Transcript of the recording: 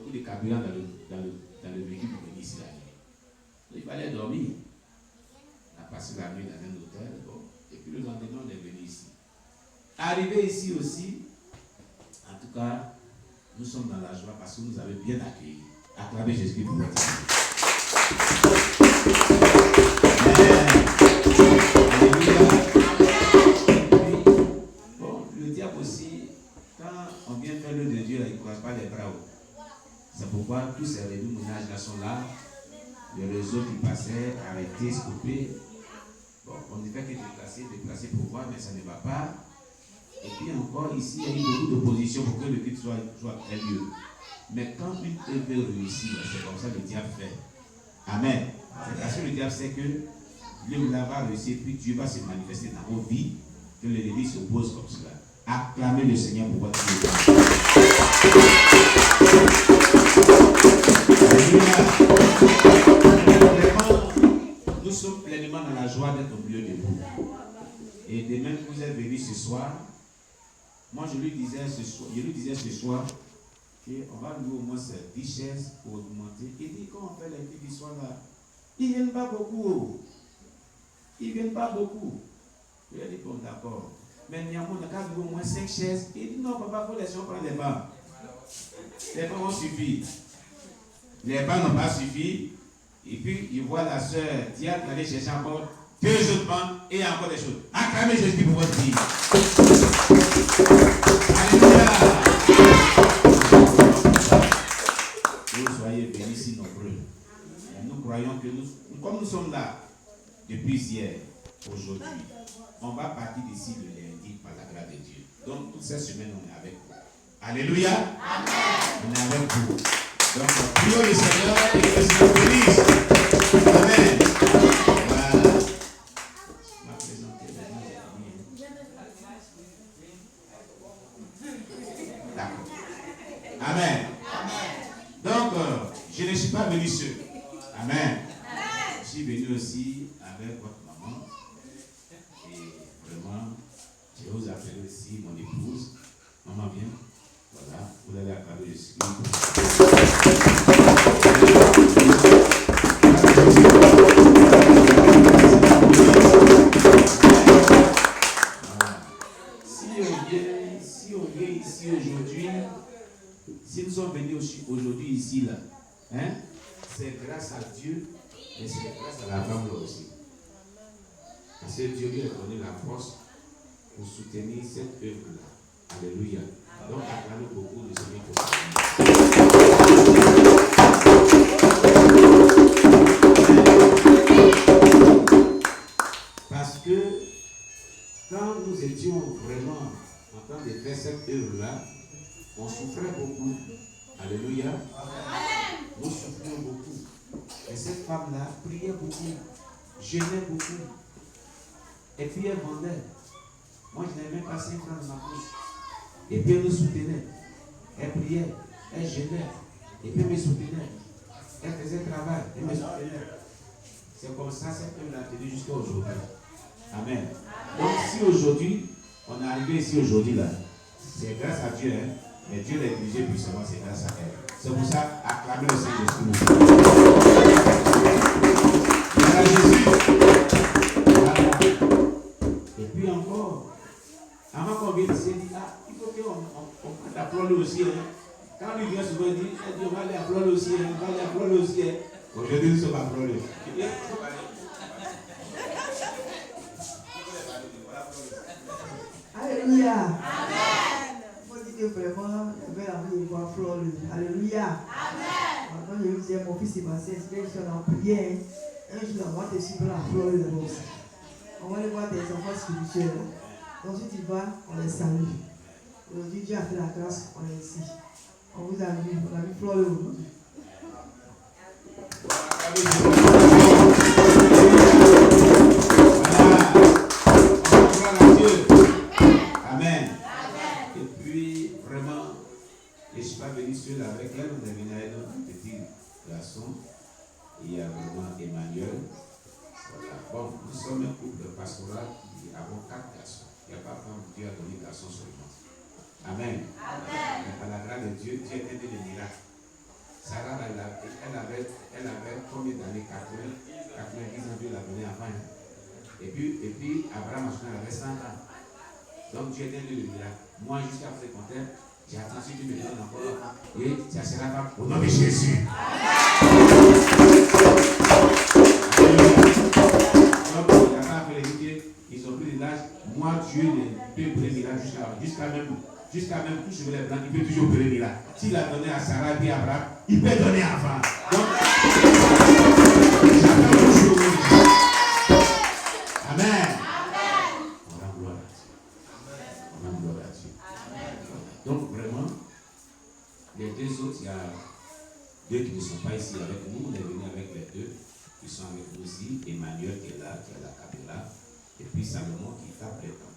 beaucoup de carburant dans le véhicule pour venir ici la nuit. Il fallait dormir. On a passé la nuit dans un hôtel. Bon. Et puis le lendemain, on est venu ici. Arrivé ici aussi, en tout cas, nous sommes dans la joie parce que nous avez bien accueillis. Acclamez Jésus pour votre vie. Bon, le diable aussi, quand on vient faire l'œuvre de Dieu, il ne croise pas les bras hauts. C'est pourquoi tous ces remue-ménages là sont là. Les réseaux qui passaient, arrêtés, stoppés. Bon, on ne fait que déplacer pour voir, mais ça ne va pas. Et puis encore ici, il y a eu beaucoup d'opposition pour que le culte soit très lieu. Mais quand une œuvre réussit, c'est comme ça que le diable fait. Amen. C'est parce que le diable sait que l'œuvre va réussir, puis Dieu va se manifester dans vos vies, que l'ennemi s'oppose comme cela. Acclamez le Seigneur pour votre vie. Nous sommes pleinement dans la joie d'être au milieu de vous. Et de même que vous êtes venus ce soir, moi je lui disais ce soir qu'on va louer au moins 10 chaises pour augmenter. Il dit quand on fait les filles qui sont là, ils ne viennent pas beaucoup. Ils ne viennent pas beaucoup. Je lui ai dit bon d'accord. Mais néanmoins on a qu'à louer au moins 5 chaises. Il dit non papa, il faut laisser on prendre les bancs. Les bancs ont suffi. Les bancs n'ont pas suffi. Et puis il voit la soeur Diane aller chercher encore 2 autres bancs et encore des choses. Acclamez Jésus pour votre vie. Alléluia. Vous soyez bénis si nombreux. Et nous croyons que comme nous sommes là depuis hier, aujourd'hui, on va partir d'ici le lundi par la grâce de Dieu. Donc toute cette semaine, on est avec vous. Alléluia. Amen. On est avec vous. Donc prions le Seigneur et que le Seigneur bénisse. Amen. Voilà. Ma présenter d'accord. Amen. Donc, je ne suis pas venu seul. Amen. Je suis venu aussi avec votre maman. Et vraiment, je vous appelle aussi mon épouse. Maman, viens. Voilà, vous allez acclamer Jésus. Si on vient ici aujourd'hui, si nous sommes venus aujourd'hui ici, là, hein, c'est grâce à Dieu et c'est grâce à la femme là aussi. Parce que Dieu lui a donné la force pour soutenir cette œuvre-là. Alléluia. Donc, acclamez beaucoup le Seigneur pour ça. Parce que quand nous étions vraiment en train de faire cette œuvre-là, on souffrait beaucoup. Alléluia. Nous souffrions beaucoup. Et cette femme-là priait beaucoup, jeûnait beaucoup. Et puis elle vendait. Moi, je n'avais même pas 5 francs dans ma poche. Et puis elle me soutenait. Elle priait. Elle jeûnait. Et puis elle me soutenait. Elle faisait travail. Elle me soutenait. C'est comme ça qu'elle l'a tenu jusqu'à aujourd'hui. Amen. Donc si aujourd'hui, on est arrivé ici aujourd'hui là, c'est grâce à Dieu, hein? Mais Dieu l'a dirigé puissamment, c'est grâce à elle. C'est pour ça, acclamez le Seigneur. Voilà Jésus. Voilà. Et puis encore, avant qu'on vienne ici, il dit, il faut qu'on applaudisse aussi. Hein? Quand lui vient souvent, il dit, on va aller applaudir aussi. Hein? On va aller applaudir aussi. Hein? Aujourd'hui, nous sommes applaudis. Alléluia. Amen. Moi, je dis que vraiment, j'avais envie de voir Flore. Alléluia. Amen. Quand je lui disais, mon fils est passé, est-ce que je suis en prière? Un jour, on va te suivre à Flore là-bas aussi. On va aller voir tes enfants spirituels. Donc, si tu vas, on les salue. Aujourd'hui, Dieu a fait la grâce, on est ici. On vous a vu, on a vu Flore aujourd'hui. Amen. Et puis, vraiment, je ne suis pas venu seul avec elle, on est venu avec notre petit garçon. Il y a vraiment Emmanuel. Voilà. Bon, nous sommes un couple pastoral qui avons 4 garçons. Il n'y a pas femme, Dieu a donné garçon seulement. Amen. Mais par la grâce de Dieu, Dieu a donné des miracles. Sarah, elle avait combien d'années? 90 ans, Dieu l'a donné avant. Hein? Et puis Abraham, elle avait 100 ans. Donc Dieu était le miracle. Moi, jusqu'à ce compteur, j'ai attendu que tu me donnes encore. Et ça sera pas au nom de Jésus. Donc, il n'a pas fait les idées. Ils ont pris de l'âge. Moi, Dieu peut opérer miracle jusqu'à même tout sur les blancs, il peut toujours opérer miracle. S'il a donné à Sarah et à Abraham, il peut donner avant. Donc, chacun peut jouer. Amen. On rend gloire à Dieu. Donc, vraiment, les deux autres, il y a deux qui ne sont pas ici avec nous. On est venu avec les deux qui sont avec nous ici. Emmanuel qui est là, qui est à la caméra. Et puis Salomon qui tape les temps.